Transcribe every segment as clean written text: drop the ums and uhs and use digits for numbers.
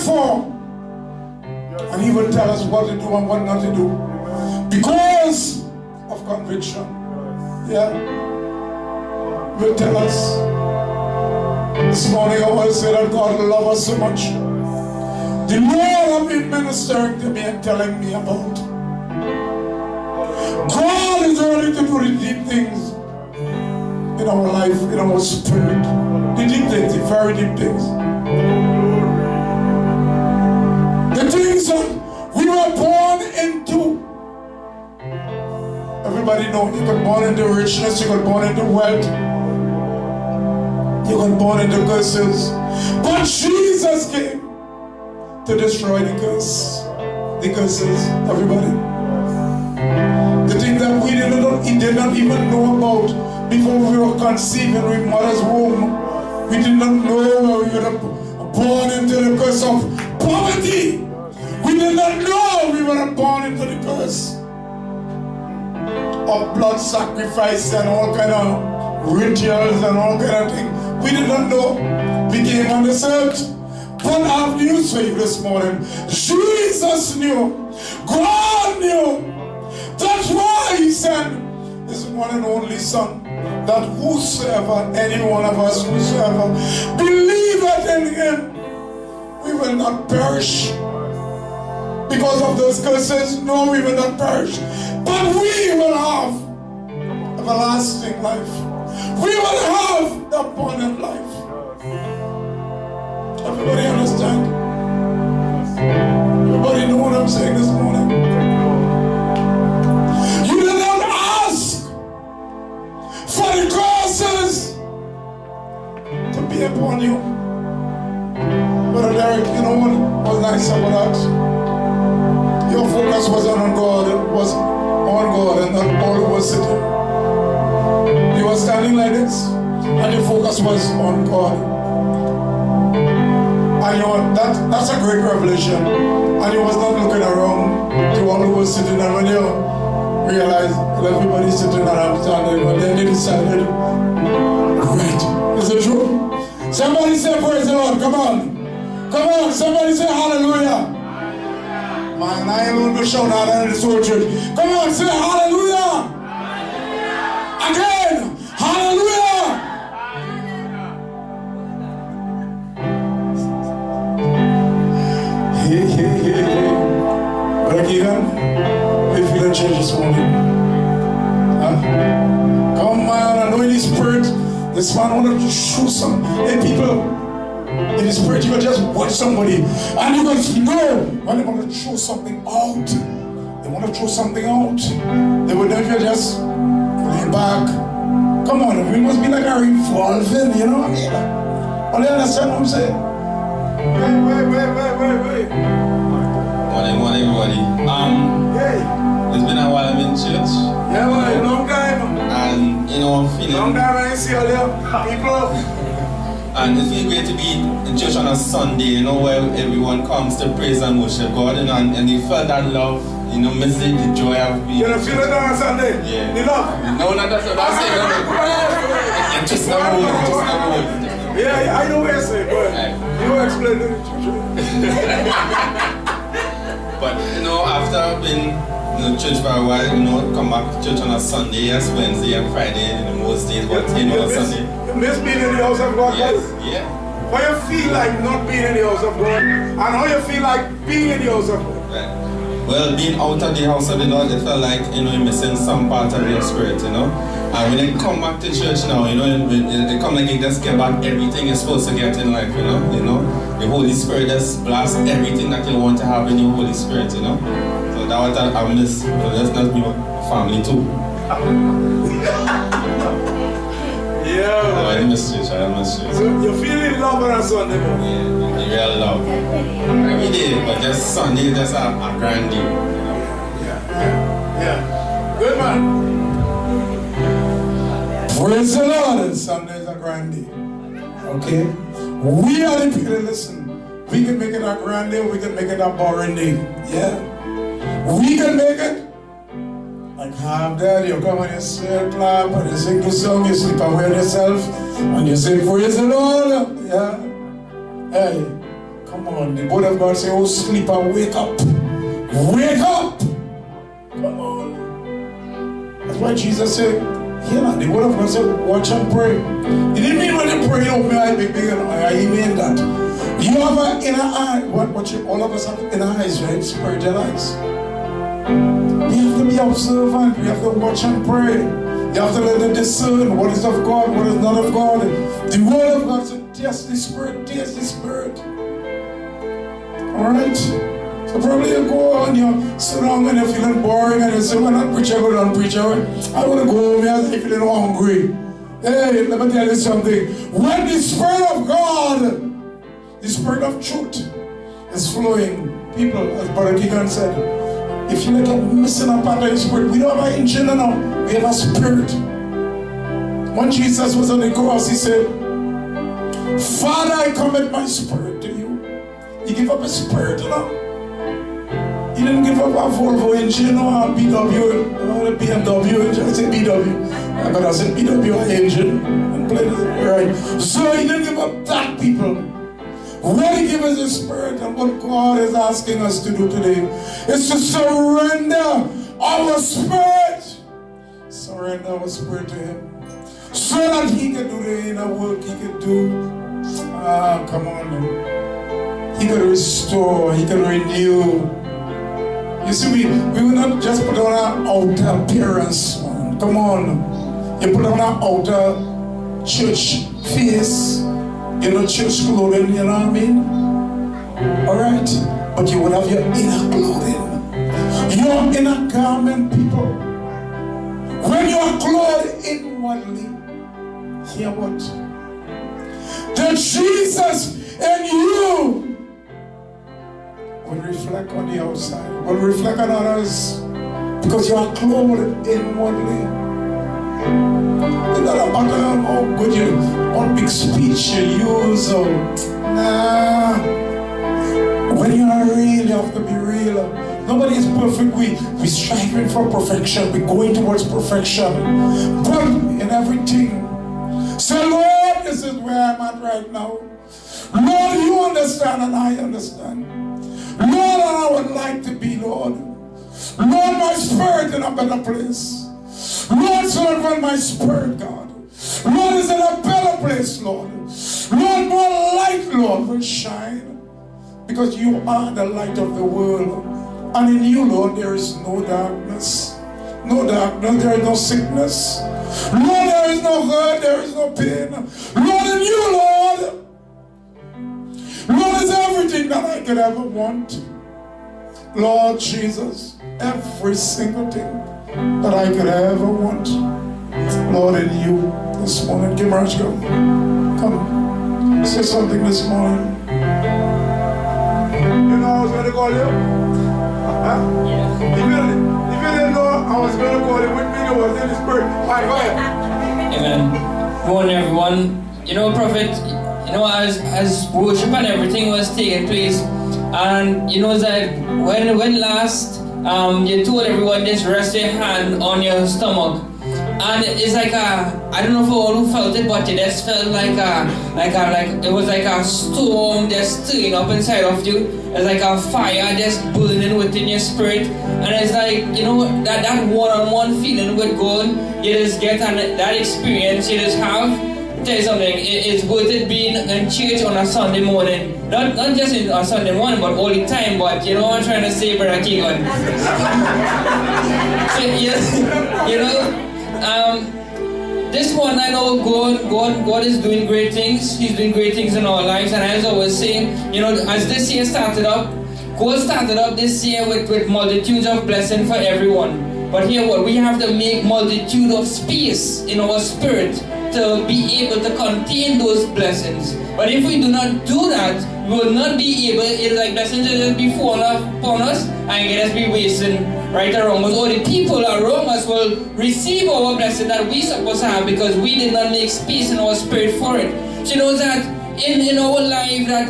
for. And he will tell us what to do and what not to do. Because of conviction. Yeah. He will tell us. This morning I want to say that God loves us so much. The Lord has been ministering to me and telling me about. God is ready to do the deep things in our life, in our spirit. The deep things, the very deep things. The things that we were born into. Everybody knows you got born into richness, you got born into wealth, you got born into curses. But Jesus came to destroy the curse. The curses, everybody. The thing that we did not even know about before we were conceived in our mother's womb. We did not know where we were born into the curse of poverty. We did not know we were born into the curse of blood sacrifice and all kind of rituals and all kind of things. We did not know. We came on this earth. But I have news for you this morning. Jesus knew. God knew. That's why he sent his one and only Son. That whosoever, any one of us, whosoever, believeth in him, we will not perish. Because of those curses, no, we will not perish. But we will have everlasting life. We will have the abundant life. Everybody understand? Everybody know what I'm saying this morning? You did not ask for the curses to be upon you. Brother Derek, you know what was nice about that? Your focus wasn't on God, it was on God and not all over sitting. You were standing like this and your focus was on God. And you were, that's a great revelation. And you was not looking around to all who was sitting, and when you realize well, everybody's sitting and I'm standing, but then you decided, great. Is it true? Somebody say praise the Lord, come on. Come on, somebody say hallelujah. Man, I ain't going to shout out in this whole church. Come on, say hallelujah. Again, hallelujah. Hey. Brother Keegan, how you feeling church this morning? Huh? Come on, I know in the spirit, this man wanted to show some. Hey, people. In the spirit, you can just watch somebody and you can know when they want to throw something out. They want to throw something out. They would never just lay back. Come on, we must be like a revolving, you know what I mean? But you understand what I'm saying? Wait. Morning, everybody. It's been a while I'm in church. Yeah, man, long time. And you know, I'm feeling. Long time I ain't see all your people. And it's really great to be in church on a Sunday, you know, where everyone comes to praise and worship God, you know, and you felt that love, you know, missing the joy of being. You don't feel it on a Sunday? Yeah. The love? No, not that's what I'm saying. And just not word. Yeah, I know what you're saying, but you will explain it to the But, you know, after I've been in church for a while, you know, come back to church on a Sunday, yes, Wednesday and Friday, and most days, but you know, on Sunday. Miss being in the house of God? Yes, yeah. How you feel like not being in the house of God, and how you feel like being in the house of God? Right. Well, being out of the house of the Lord, it felt like, you know, you're missing some part of your spirit, you know. And when you come back to church now, you know, it come like you just get back everything you're supposed to get in life, you know. The Holy Spirit just blast everything that you want to have in your Holy Spirit, you know. So that was that I miss. That's not me, family too. Yeah. I miss church. So you're feeling love on a Sunday? Yeah, the real love. Every day, but just Sunday, just a grand day. You know? Yeah. Good man. Praise the Lord. And Sunday is a grand day. Okay? We are the people, listen. We can make it a grand day, we can make it a boring day. Yeah? We can make it. Like half that, you come and you swear, clap, and you sing the song, you sleep away yourself, and you say, praise the Lord. Yeah? Hey, come on. on. The word of God says, oh sleeper, wake up. Wake up. Come on. That's why Jesus said, yeah, the word of God said, watch and pray. He didn't mean when you pray, open your eye, big eye. He mean that. You have an inner eye. All of us have inner eyes, right? Spiritual eyes. We have to be observant. We have to watch and pray. You have to let them discern what is of God, what is not of God. The word of God said, test the spirit, taste the spirit. Alright? So probably you go on, you sit down and you're feeling boring and you say, well, I'm preacher, go down, preacher. I want to go home, I'm feeling hungry. Hey, let me tell you something. When the Spirit of God, the Spirit of truth is flowing, people, as Brother Keegan said, if you like a missing a part of the Spirit, we don't have an engine now, we have a spirit. When Jesus was on the cross, he said, Father, I commit my spirit to you. He gave up his spirit, you know. He didn't give up a Volvo engine or a BW or a BMW. I said BW. But I said BW engine and played it right. So he didn't give up that, people. What he gave us his spirit, and what God is asking us to do today is to surrender our spirit. Surrender our spirit to him. So that he can do the inner work he can do. Come on. He can restore, he can renew. You see, we will not just put on our outer appearance, man. Come on. You put on our outer church face, you know, church clothing, you know what I mean? Alright? But you will have your inner clothing. Your inner garment, people. When you are clothed inwardly, hear what? The Jesus in you will reflect on the outside, will reflect on others, because you are clothed inwardly. It's not about how good you, what big speech you use, or nah. When you are real, you have to be real. Nobody is perfect. We're striving for perfection. We're going towards perfection. But in everything, say, Lord, this is where I'm at right now. Lord, you understand and I understand. Lord, I would like to be, Lord. Lord, my spirit in a better place. Lord, Sylvan, my spirit, God. Lord, is in a better place, Lord. Lord, more light, Lord, will shine. Because you are the light of the world. And in you, Lord, there is no darkness. No darkness, there is no sickness. Lord, there is no hurt, there is no pain. Lord, in you, Lord, Lord, is everything that I could ever want. Lord Jesus, every single thing that I could ever want. Lord, in you this morning. Give Raj, go. Come. Say something this morning. You know I was going to call you? Huh? Yes. If you didn't know I was going to call you, with me, you was in the spirit. Alright, go ahead. Amen. Good morning, everyone. You know, Prophet, you know, as worship and everything was taking place, and you know that when last you told everyone just rest your hand on your stomach, and it's like I don't know for all who felt it, but it just felt like it was like a storm just stirring up inside of you. It's like a fire just burning within your spirit, and it's like, you know, that one-on-one feeling with God, you just get, and that experience you just have. Tell you something, it's worth it being in church on a Sunday morning. Not just on Sunday morning, but all the time. But you know what I'm trying to say, Brother Keegan? You know, this one, I know God is doing great things. He's doing great things in our lives. And as I was saying, you know, as this year started up, God started up this year with multitudes of blessings for everyone. But here what, we have to make multitude of space in our spirit to be able to contain those blessings. But if we do not do that, we will not be able, it's like blessings will just be falling upon us and get us be wasting right around us. Or the people around us will receive our blessing that we supposed to have because we did not make space in our spirit for it. So you know that in our life that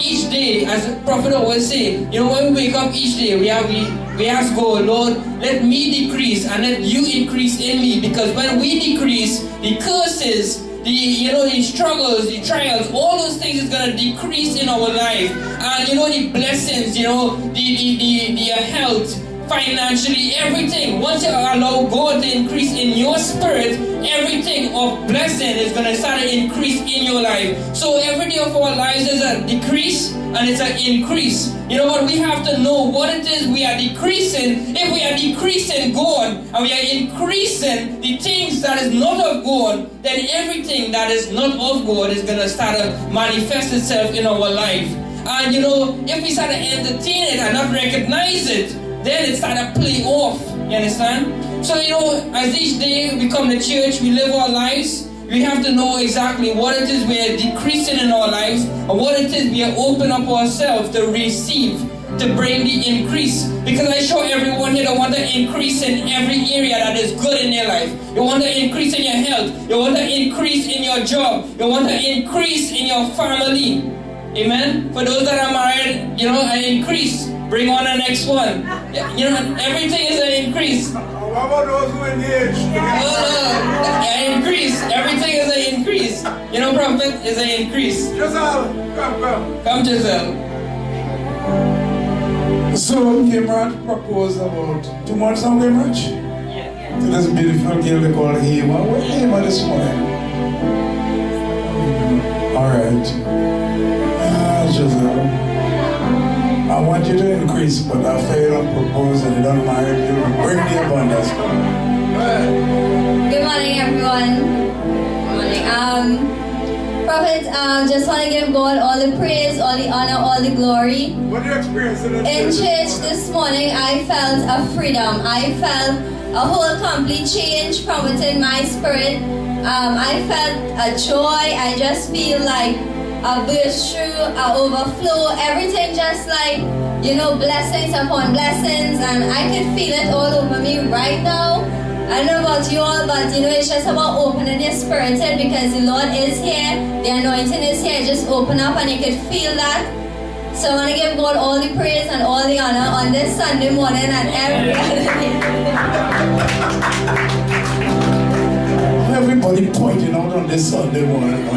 each day, as the prophet always say, you know, when we wake up each day, we ask God, Lord, let me decrease and let you increase in me, because when we decrease, the curses the struggles, the trials, all those things is gonna decrease in our life. And the blessings, the health, financially, everything. Once you allow God to increase in your spirit, everything of blessing is going to start to increase in your life. So every day of our lives is a decrease and it's an increase. But we have to know what it is we are decreasing. If we are decreasing God and we are increasing the things that is not of God, then everything that is not of God is going to start to manifest itself in our life. And if we start to entertain it and not recognize it, then it started to play off. You understand? So, as each day we come to church, we live our lives, we have to know exactly what it is we are decreasing in our lives and what it is we are opening up ourselves to receive, to bring the increase. Because I show everyone here that want to increase in every area that is good in their life. You want to increase in your health. You want to increase in your job. You want to increase in your family. Amen? For those that are married, an increase. Bring on the next one. Everything is an increase. What about those who engage? An increase. Everything is an increase. Prophet is an increase. Giselle, come. Come, Giselle. So, Kimrat proposed about 2 months now, Kimrat? Yeah. To this beautiful girl they call Eva. Where's Eva this morning? Alright. Giselle. I want you to increase, but after you don't propose and you don't marry, you bring the abundance. Good morning, everyone. Good morning. Prophet, just want to give God all the praise, all the honor, all the glory. What do you experience in church this morning? I felt a freedom. I felt a whole complete change from within my spirit. I felt a joy. I just feel like a burst through, a overflow, everything just like, blessings upon blessings, and I could feel it all over me right now. I don't know about you all, but it's just about opening your spirit because the Lord is here, the anointing is here. Just open up and you could feel that. So I want to give God all the praise and all the honor on this Sunday morning and every other day. Everybody pointing out on this Sunday morning,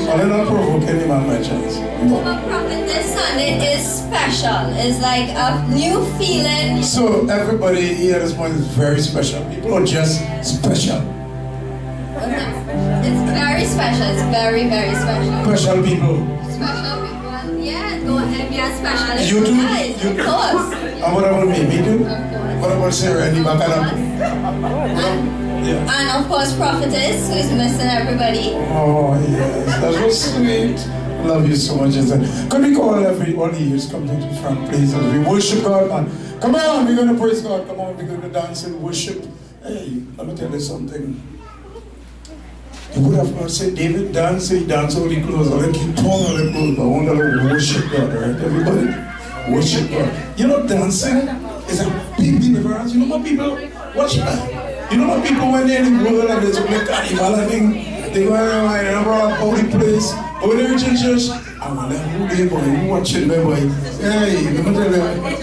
I don't provoke any man by chance. Prophet, this Sunday is special. It's like a new feeling. So everybody here this morning is very special. People are just special. It's very special. It's very, very special. Special people. Special people. Yeah, go ahead. We are special. You do? Guys, of course. And what about me? Me too? What about Sarah? Any backup? And of course, Prophetess, who is missing everybody. Oh, yes. That was sweet. Love you so much. Could we call all the ears come to the front, please, as we worship God, man? Come on, we're going to praise God. Come on, we're going to dance and worship. Hey, let me tell you something. You would have not said David dance, he dance all the clothes, all the keep all the clothes, but I want to worship God, right? Everybody, worship God. Dancing is a big deliverance. My people, watch that. My people when they're in the world and there's a big carnival and thing, they go around and around all the place. But when they're in church, I'm like, who they boy, who watching my boy? Hey, let me tell you,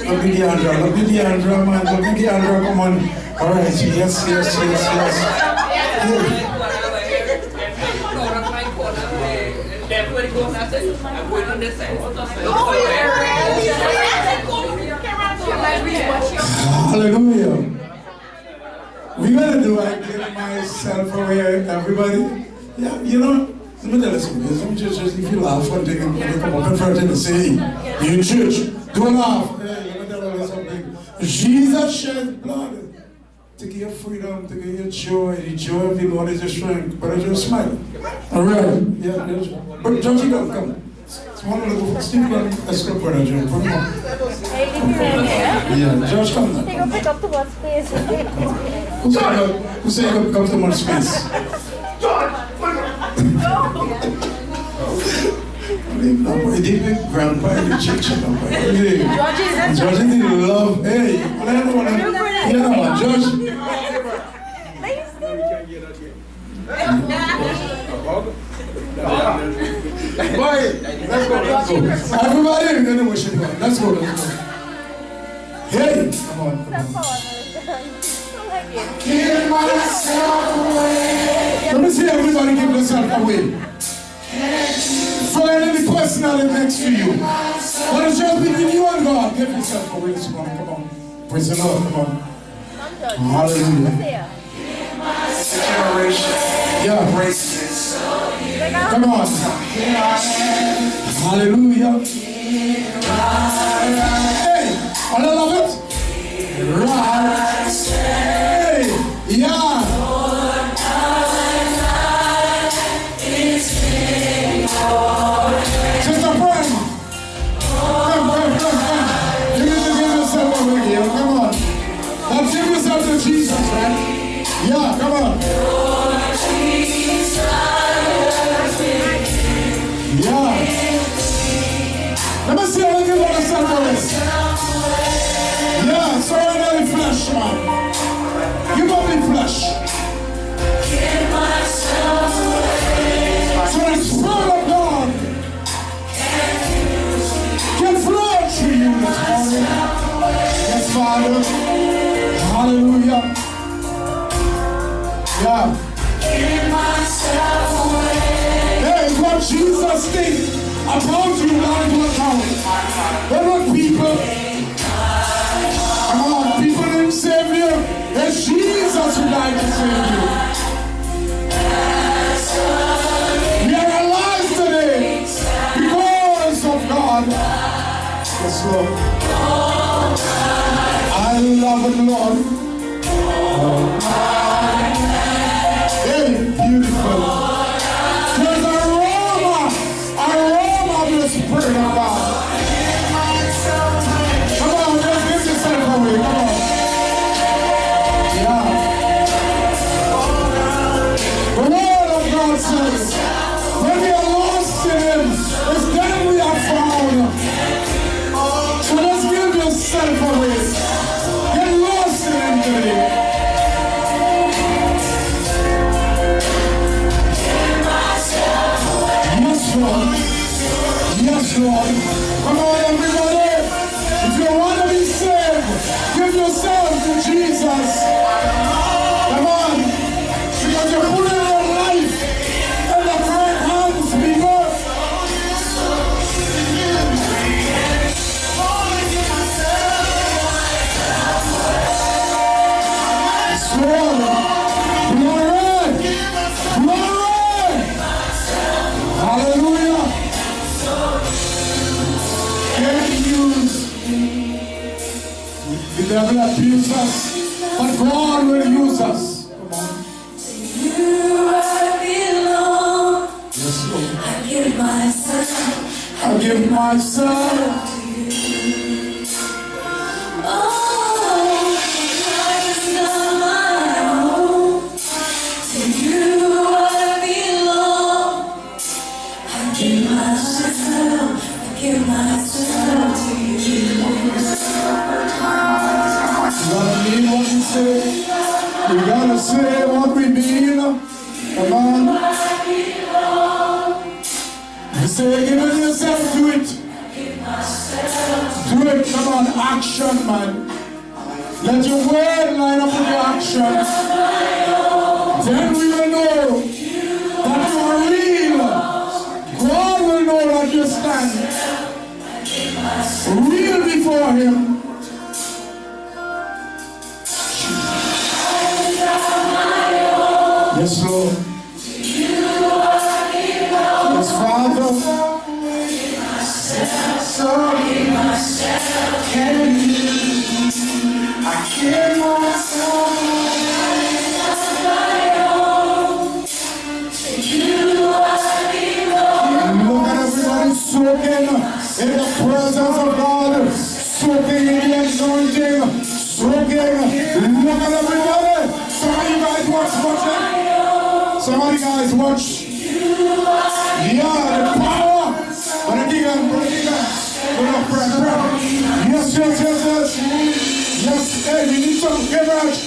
look at the Andra, man, look at the Andra, come on. Alright, yes. Hallelujah. We're going to do I give myself away, everybody. Yeah, let me tell you something. Some churches, if you laugh one thing and you come up in front and say, hey, you're in church, don't laugh. Hey, let me tell you something. Jesus shed blood to give you freedom, to give you joy. The joy of the Lord is your strength. But I just smile. All right. Yeah, but Georgie, come. Steve, let's go for that, George. Come on. Yeah, George, come now. He go pick up too much space. Who said you come too much space? David, grandpa, the church, George didn't love. Hey, George. Boy, let's go. Everybody, we're going to worship God. Let's go. Hey, come on. Give myself away. Let me see everybody give themselves away. Find any personality next to you. What is just between you and God? Give yourself away this morning. Come on. Praise the Lord. Come on. Hallelujah. Yeah. Come on. Hallelujah. Hey, I love it. Right. Hey, yeah. Sister friend. Come. Give yourself over here. Come on. Now give yourself to Jesus, right? Yeah, come on. Yeah. Let me see how you give yourself away. Yeah, surrender the flesh, man. Give up the flesh. So the Spirit of God can flow through you this morning. Yes, Father. Hallelujah. Yeah. Hey, what Jesus thinks about you, not to account. They're not people. Come on, people didn't save you. It's Jesus who died to save you. We are alive today because of God. Yes, Lord. I love it, Lord. Hey, beautiful. There's an aroma of the Spirit of God. Come on, just give yourself away. Come on. Yeah. The Word of God says, when we are lost in Him, it's then we are found. So let's give yourself away. Get lost in Him today. Yes, Lord. Come on, everybody. If you want to be saved, give yourself to Jesus. Come on. Because you're putting your life in the great hands before. Glory. Glory. Hallelujah. The devil abuse us, but God will use us. Come on. To you I belong. Yes, Lord. I give myself. I give myself to you. Oh, life is not my own. To you I belong. I give myself. I give myself to you. You gotta mean what you say. You gotta say what we mean. Come on. You say, give yourself to it. Do it. Come on. Action, man. Let your word line up with your action. Then we will know that you are real. God will know that you stand real before Him. Yes, Lord. Yes, Father. So give myself. Can you? I give myself. Look at everybody soaking in the presence of God, soaking in the anointing, soaking. Look at everybody. Some of you guys watching. Some of you guys watch. Yeah, the power. But again. Yes. Yes, hey, we need some courage.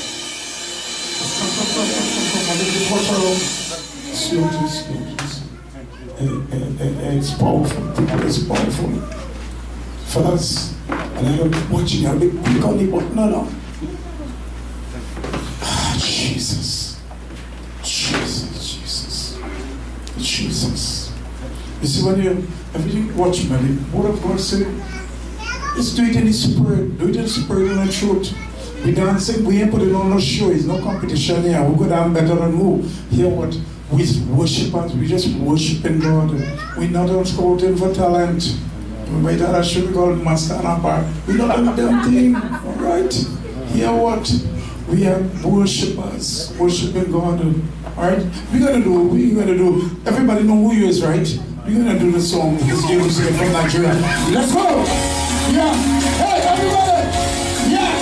It's powerful. It's powerful. Fellas, and I'm watching. I'll be quick on the button now. Jesus. Jesus, Jesus. Jesus. You see, when you everything watch me, the word of God said, let's do it in the spirit. Do it in the spirit and the truth. We dancing, we ain't putting on no show, it's no competition here. We go down better than who. Hear what? We worshipers, we just worshiping God. We not on scouting for talent. By that should be called master and apart. We don't have them thing. Alright? Hear what? We are worshipers, worshiping God. Alright? We're gonna do what we're gonna do. Everybody know who you is, right? We're gonna do the song because James is from Nigeria. Let's go! Yeah! Hey everybody! Yeah!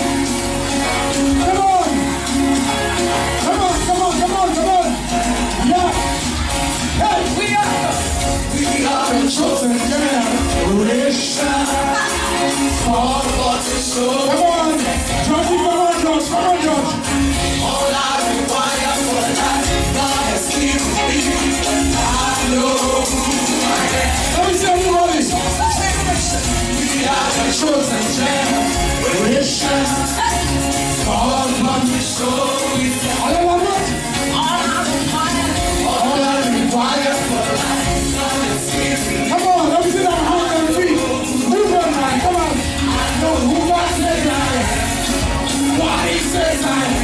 Come on! Come on, come on, come on, come on! Yeah! Hey! We are the chosen generation. All what is so. Come on! Georgie, come on, George! Come on, George! All I require for life, God has given me. I know who I am. Let me see everybody! We are the chosen generation. All what is so. All I want. All I require for life, God has given me. Come on, let me see that hand on the feet. Move on, man. Come on. I know who God says I am. What He says I am.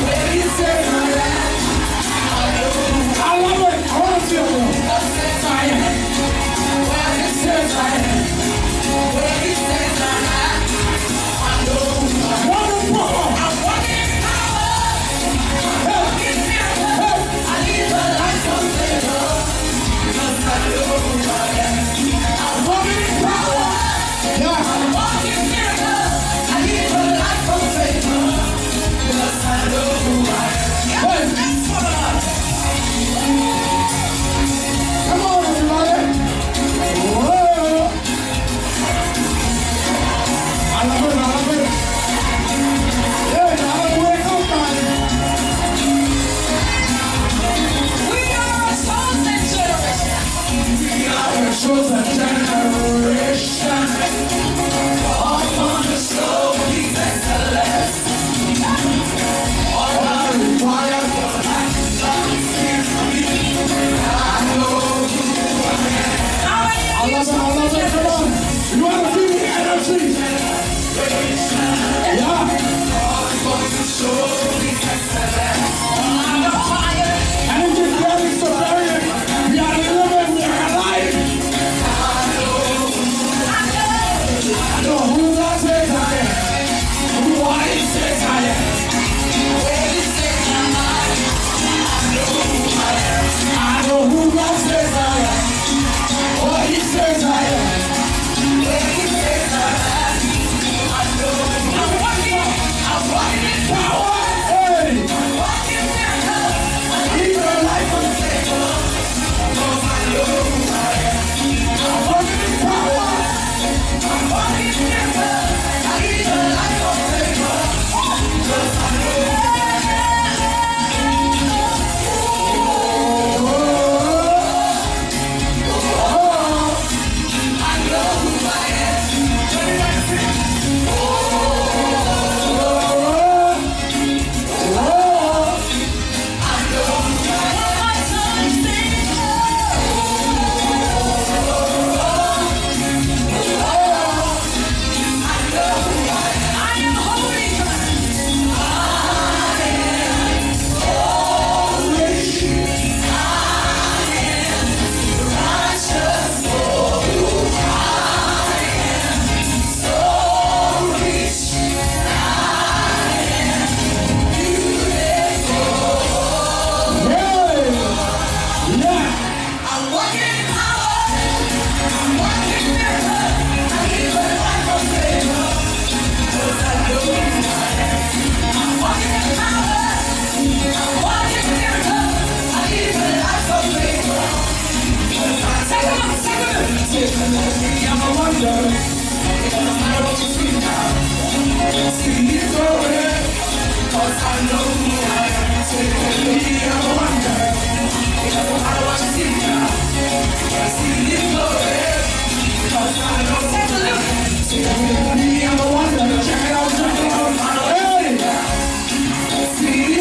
Where He says I am. I love it. I want to see it. God says I am. Where He says I am. Where He says I am. I know who I am. What is power? I'm walking in power. Walking in miracle. I live a life of favor. Because I know who I am. I'm walking in power. Yeah. I'm walking in miracle. I live a life of favor. Because I know who I am. Hey. Come on, everybody. Whoa. I love it, I love it. Yeah, I love the way it goes, man. We are a chosen generation. We are a chosen generation. All on the slow, He's excellent. All I require for life, God is me. I know who I am. I love it, I love it, come on. You want to feel the energy? Yeah. Energy is very superior. We are living, we are alive. I know who God says I am. Who He says I am. Where He says I am. I know who God says I am. What He says I am. Where He says I am. I know. I'm walking in power. Hey. I'm walking in miracle. I live a life of favor. Because I know who I am. I'm walking in power. I'm walking in miracle. I live a life of favor. Because I know who I am. See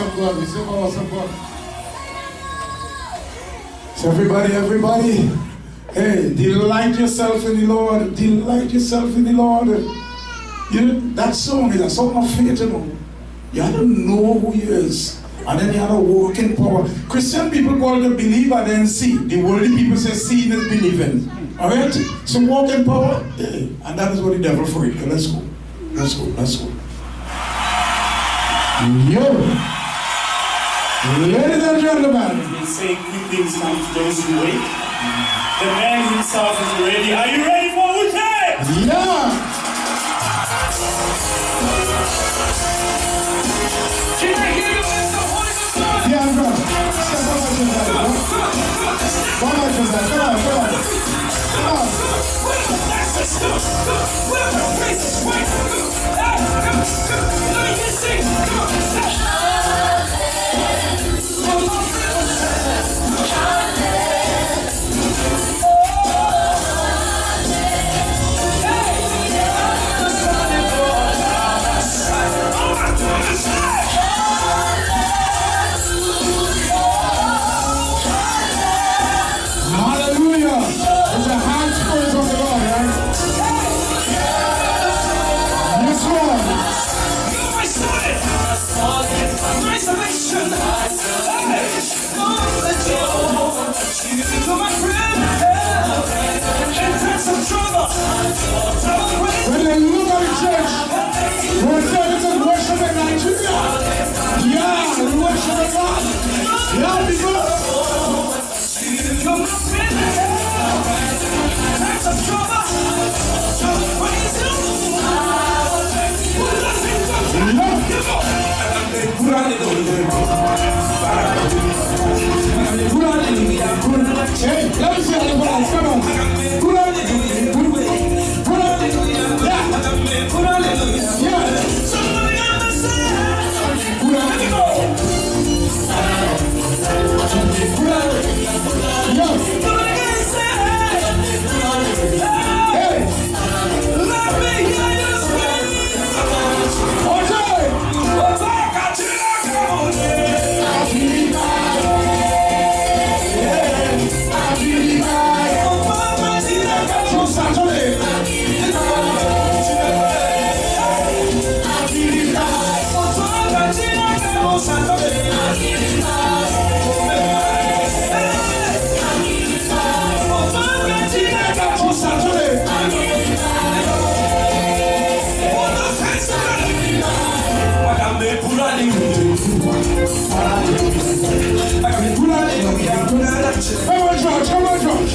awesome God. We serve awesome God. So everybody, hey, delight yourself in the Lord. Delight yourself in the Lord. You know, that song is a song of faith, you know. You have to know who He is. And then you have to walk in power. Christian people call it believer, then see. The worldly people say seeing is believing. Alright? So walk in power. Hey, and that is what the devil for it. Let's go. Let's go. Let's go. Yo! Ladies and gentlemen, we say quick things come to those who wait. The man himself is ready. Are you ready for Ute? Yeah! Can I hear you in the voice of God? Yeah, bro. Step up to that, bro. Come on, come on, come on, come on. Come on. Let me sing. Hallelujah! It's a high praise of the Lord, right? Yes, Lord. You're my son, my salvation. You're my friend. In times of trouble, When they look at the church, we're saying it's a worship in Nigeria. Yeah, we worship in God. Yeah, people. you're my friend. In times of trouble, praise you. Hey, let me see the balance. Come on. Yeah. Somebody understand. Hey. Let me hear you scream. Okay. Come on, George. Come on, George.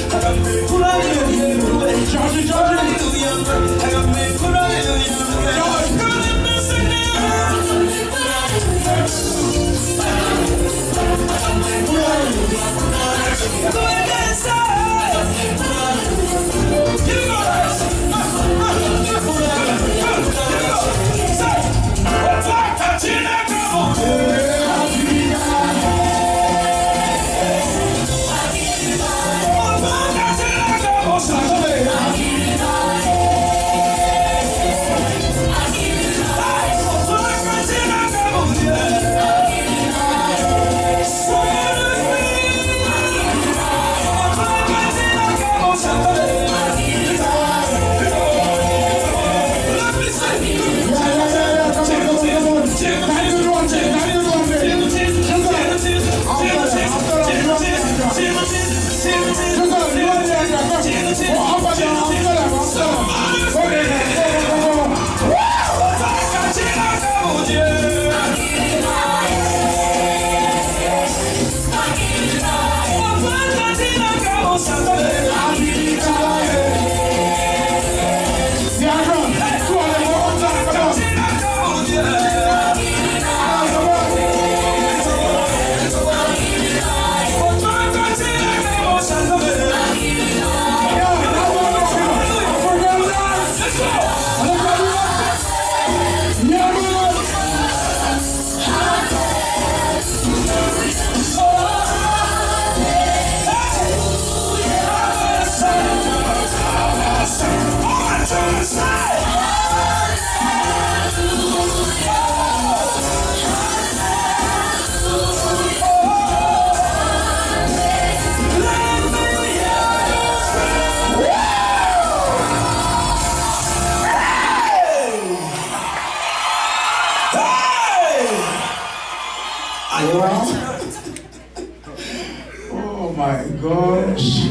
Oh my gosh.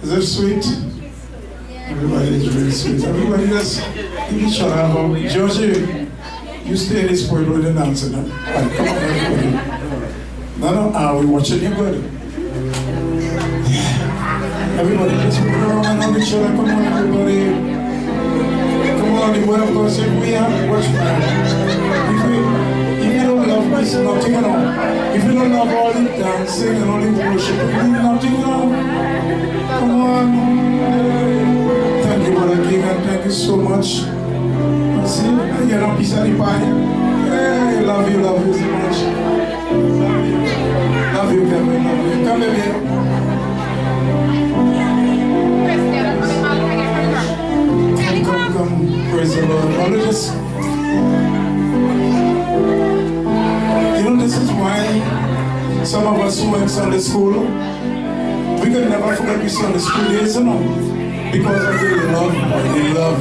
Is it sweet? Everybody is really sweet. Everybody just give each other a hug. Georgie, you stay in this point with the dancer now. Right, come on, everybody. No, we're watching you good. Everybody, just put around and hug each other. Come on, everybody. Come on, the word of God said we have to watch man. If you don't love me, it's nothing at all. If you don't love all the dancing and all the worship, it's nothing at all. Come on. Thank you, Brother King, and thank you so much. See, you're not piece of the pie. Hey, love you so much. Love you, Kevin, love you. Come here. Come, praise the Lord. This is why some of us who went Sunday school, we could never forget we Sunday school days, you know, because of the love.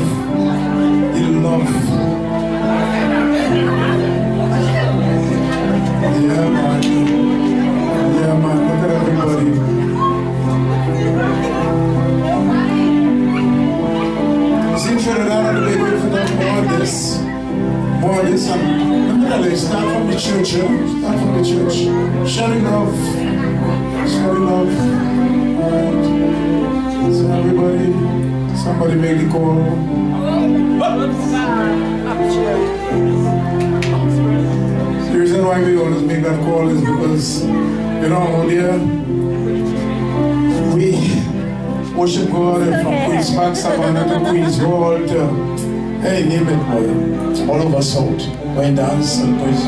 Yeah, man, look at everybody. See, Trinidad and the wait for that more of this, and let me start from the church, start from the church. Sharing love. Alright. So everybody, somebody make the call. The reason why we always make that call is because, you know, dear, we worship God from Queen's Park, Savannah to Queen's Hall to, hey, name it, boy, all over South, when dance and praise.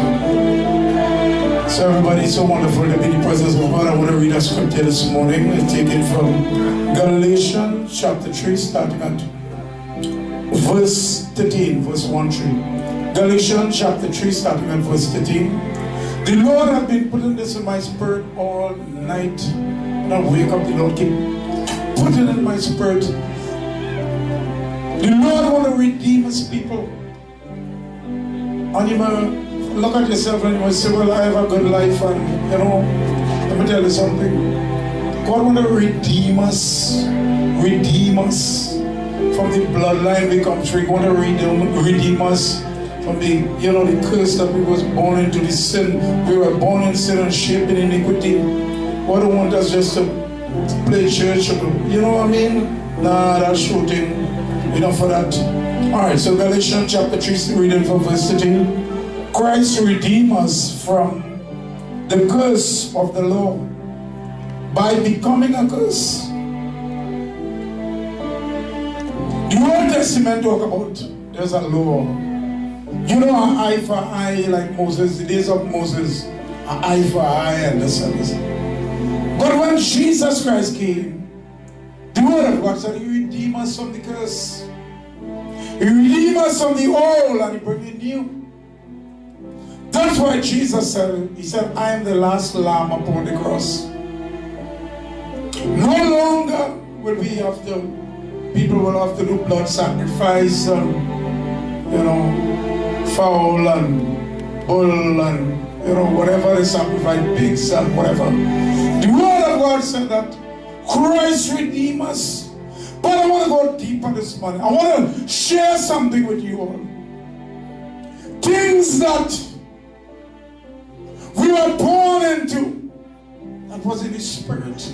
So everybody, it's so wonderful to be in the presence of God. I want to read a scripture this morning. It's taken from Galatians chapter 3, starting at verse 13, verse 1-3. Galatians chapter 3, starting at verse 13. The Lord has been putting this in my spirit all night. When I wake up, the Lord keep putting it in my spirit. The Lord want to redeem His people. And you might look at yourself and you might say, well, I have a good life, and you know, let me tell you something. God want to redeem us from the bloodline we come through. He want to redeem us from the, you know, the curse that we was born into, the sin. We were born in sin and shaped in iniquity. God don't want us just to play church, you know what I mean? Nah, that's shooting. Enough for that. Alright, so Galatians chapter 3, reading from verse 13. Christ redeemed us from the curse of the law by becoming a curse. The Old Testament talk about there's a law. You know, an eye for eye, like Moses, the days of Moses, an eye for eye and this and this. But when Jesus Christ came, the word of God said He redeemed us from the curse. He redeemed us from the old and He brought the new. That's why Jesus said, He said, I am the last lamb upon the cross. No longer will we have to, people will have to do blood sacrifice and, you know, fowl and bull and, you know, whatever they sacrifice, pigs and whatever. The word of God said that Christ redeemed us. But I want to go deeper this morning. I want to share something with you all. Things that we were born into, that was in the spirit.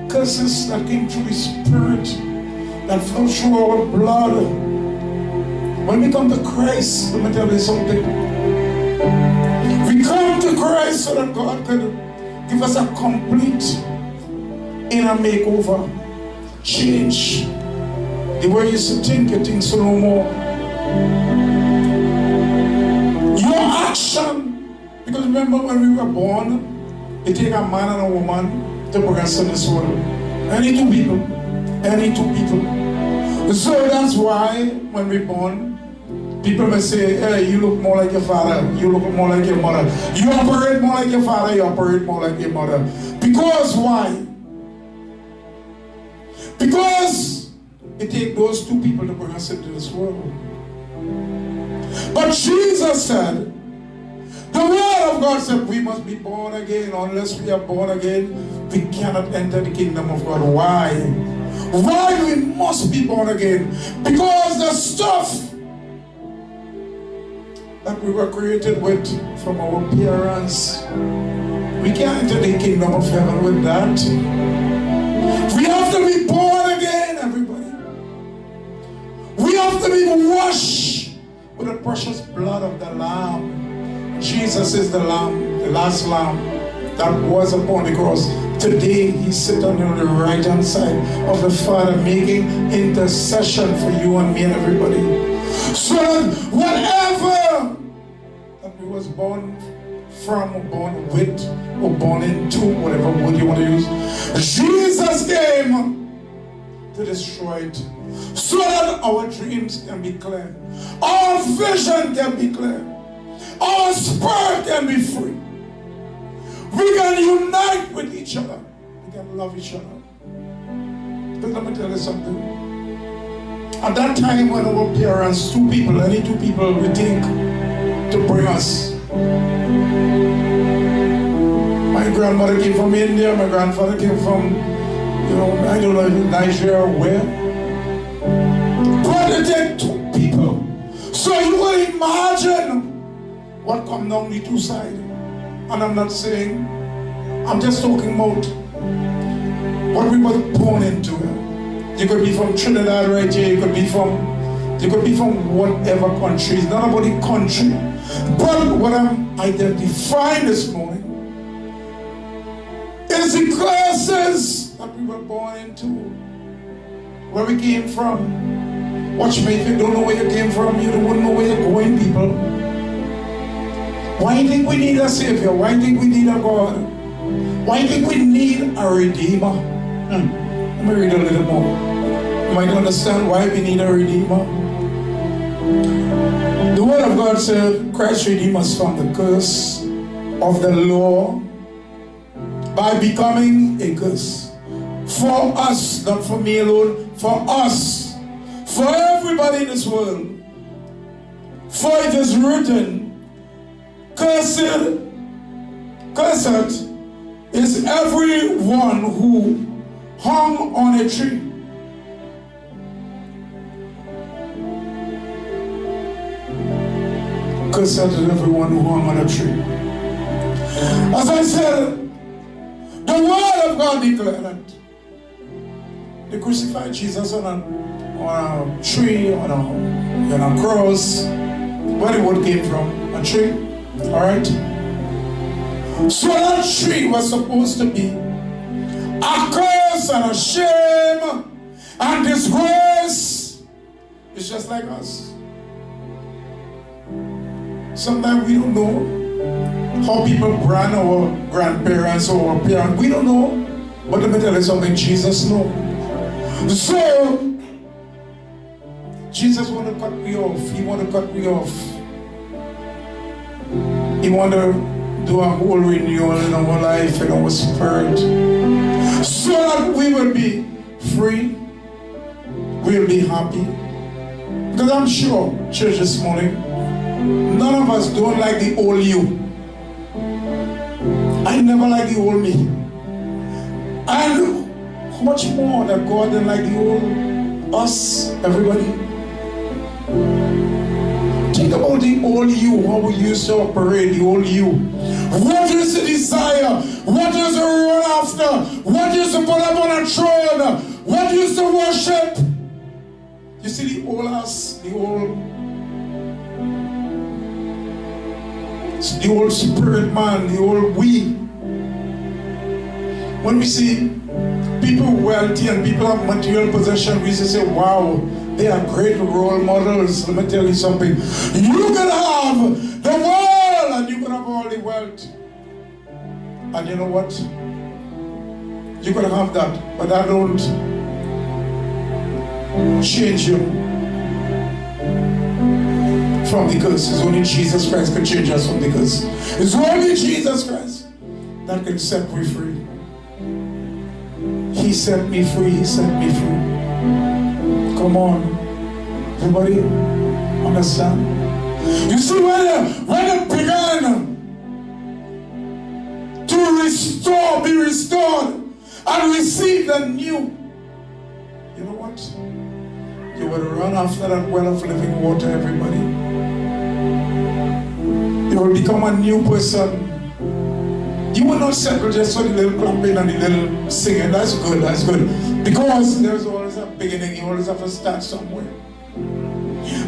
Curses that came through the spirit, that flowed through our blood. When we come to Christ, let me tell you something. We come to Christ so that God could give us a complete inner makeover. Change. The way you used to think, you think so no more. Your action. Because remember when we were born, it take a man and a woman to progress in this world. Any two people. So that's why when we're born, people may say, hey, you look more like your father, you look more like your mother. You operate more like your father, you operate more like your mother. Because why? Because it takes those two people to bring us into this world. But Jesus said, The word of God said we must be born again. Unless we are born again, we cannot enter the kingdom of God. Why? Why we must be born again? Because the stuff that we were created with from our parents, we can't enter the kingdom of heaven with that. We have to be born again, everybody. We have to be washed with the precious blood of the Lamb. Jesus is the Lamb, the last Lamb that was upon the cross. Today, He's sitting on the right-hand side of the Father, making intercession for you and me and everybody. So that whatever that we was born from, or born with, or born into, whatever word you want to use, Jesus came to destroy it, so that our dreams can be clear, our vision can be clear, our spirit can be free. We can unite with each other. We can love each other. But let me tell you something. At that time when our parents, any two people we think to bring us. My grandmother came from India, my grandfather came from, I don't know, Nigeria or where. But it take two people. So you can imagine what come down the two sides. And I'm not saying, I'm just talking about what we were born into. You could be from Trinidad right here, you could be from whatever country. It's not about the country. But what I'm identifying this morning is the curses that we were born into. Where we came from. Watch me, if you don't know where you came from, you don't know where you're going, people. Why do you think we need a Savior? Why do you think we need a God? Why do you think we need a Redeemer? Let me read a little more. You might understand why we need a Redeemer. The Word of God said, Christ redeemed us from the curse of the law by becoming a curse. For us, not for me alone, for us, for everybody in this world. For it is written, Cursed is everyone who hung on a tree. Cursed is everyone who hung on a tree. As I said, the Word of God declared that they crucified Jesus on a tree, on a cross. Where the word came from? A tree. Alright? So that tree was supposed to be a curse and a shame and disgrace. It's just like us. Sometimes we don't know how people brand our grandparents or our parents. We don't know. But let me tell you something, Jesus knows. So, Jesus want to cut me off. He want to cut me off. He want to do a whole renewal in our life, in our spirit, so that we will be free, we'll be happy. Because I'm sure, church, this morning, none of us don't like the old you. I never like the old me. And how much more that God didn't like the old us, everybody. Think about the old you, how we used to operate, the old you. What is the desire? What is the run after? What is to put up on a throne? What is to worship? You see the old us, the old spirit man, the old we. When we see people wealthy and people have material possession, we just say, wow, they are great role models. Let me tell you something. You can have the world and you can have all the wealth. And you know what? You can have that, but that don't change you from the curse. It's only Jesus Christ can change us from the curse. It's only Jesus Christ that can set me free. He set me free. He set me free. Come on. Everybody understand? You see, when it began, restore, be restored, and receive the new. You know what? You will run after that well of living water, everybody. You will become a new person. You will not settle just for the little clapping and the little singing. That's good, that's good. Because there's always a beginning. You always have to start somewhere.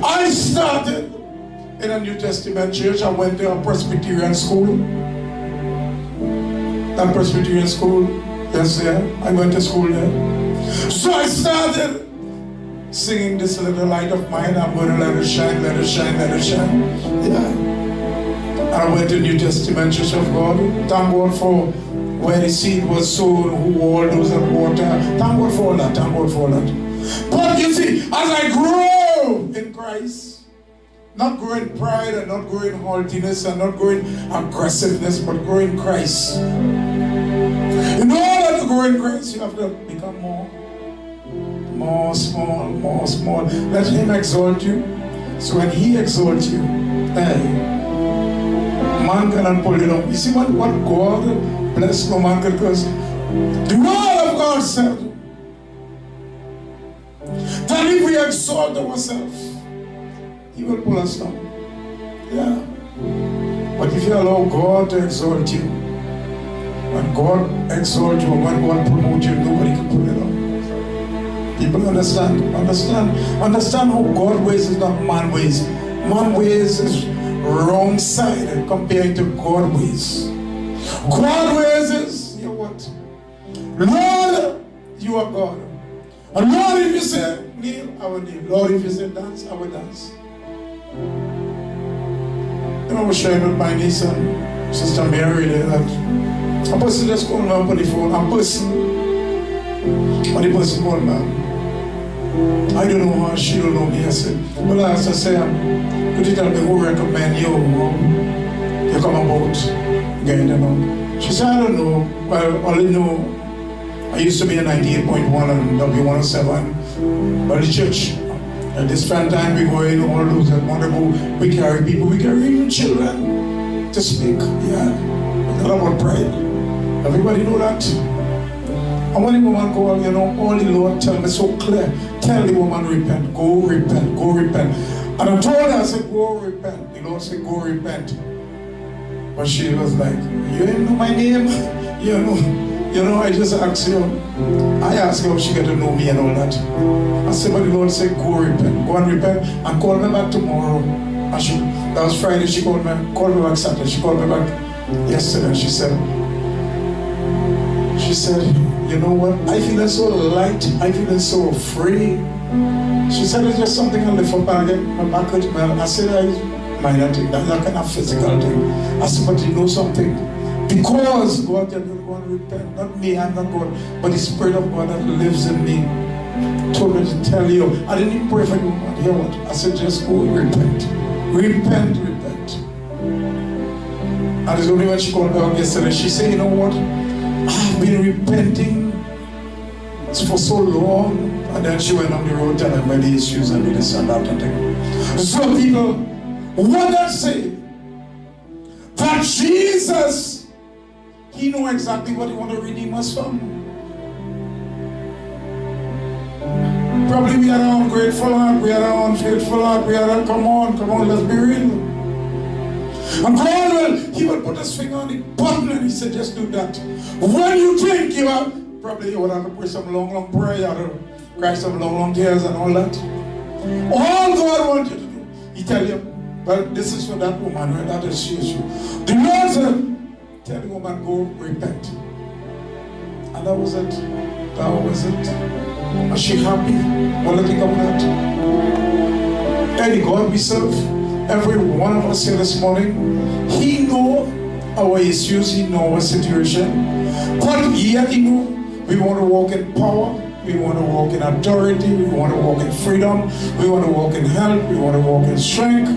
I started in a New Testament church. I went to a Presbyterian school. That Presbyterian school, yes, there. I went to school there. So I started singing this little light of mine. I'm going to let it shine, let it shine, let it shine. Yeah. I went to New Testament Church of God. Thank God for where the seed was sown, who all those that water. Thank God for all that, thank God for all that. But you see, as I grow in Christ, not grow in pride and not grow in haughtiness and not grow in aggressiveness, but grow in Christ. In order to grow in Christ, you have to become more small, more small. Let Him exalt you. So when He exalts you, hey, man cannot pull you down. You see what God bless no man can curse. The word of God said that if we exalt ourselves, He will pull us down. Yeah. But if you allow God to exalt you, when God exalts you, when God promotes you, nobody can pull you down. People understand? Understand how God ways is not man ways. Man ways is wrong side compared to God ways. God ways is, you know what? Lord, you are God. And Lord, if you say kneel, I will kneel. Lord, if you say dance, I will dance. You know, I was sharing with my niece and Sister Mary there that a person just called me up on the phone. A person, when the person called me, I don't know her, she don't know me. I said, well, I asked her, say, could you tell me who recommend you come about getting them out? She said, I don't know. Well, only know I used to be a 98.1 and W107. But the church, at this time we go in, all those that want to go, we carry people, we carry even children to speak. Yeah, it's not about pride. Everybody know that. And when the woman called, you know, all the Lord tell me so clear, tell the woman repent, go repent, go repent. And I told her, I said, go repent. The Lord said, go repent. But she was like, you didn't know my name? You know, I just asked you. I asked her if she got to know me and all that. I said, but the Lord said, go repent, go and repent, and call me back tomorrow. And that was Friday, she called me back Saturday, she called me back yesterday, and she said, you know what, I feel so light, I feel so free. She said, it's just something I lift up and I get my back hurt. I said, I might not take that kind of physical thing. I said, but you know something? Because God tell me to go and repent. Not me, I'm not God, but the Spirit of God that lives in me told me to tell you. I didn't even pray for you. Hear what? I said, just go and repent. Repent, repent. And it's only when she called me out yesterday, she said, you know what? I've been repenting for so long. And then she went on the road telling me the issues and this and that and thing. So people, what I say, that Jesus, He knows exactly what He wants to redeem us from. Probably we are our ungrateful heart, we are our unfaithful heart, we are our, come on, let's be real. And God He will put His finger on the button and He said, just do that. When you think you are, probably you would have to pray some long prayer, or cry some long tears and all that. All God wants you to do, He tell you, well, this is for that woman, right? That is she issue. The Lord said, tell the woman, go repent. And that was it. That was it. Was she happy? What do you think of that? Any God we serve, every one of us here this morning, He knows our issues, He knows our situation. But yet He knows we want to walk in power, we want to walk in authority, we want to walk in freedom, we want to walk in health, we want to walk in strength.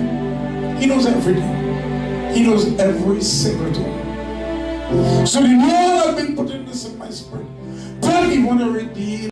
He knows everything. He knows every single thing. So the Lord has been putting this in my spirit. But He want to redeem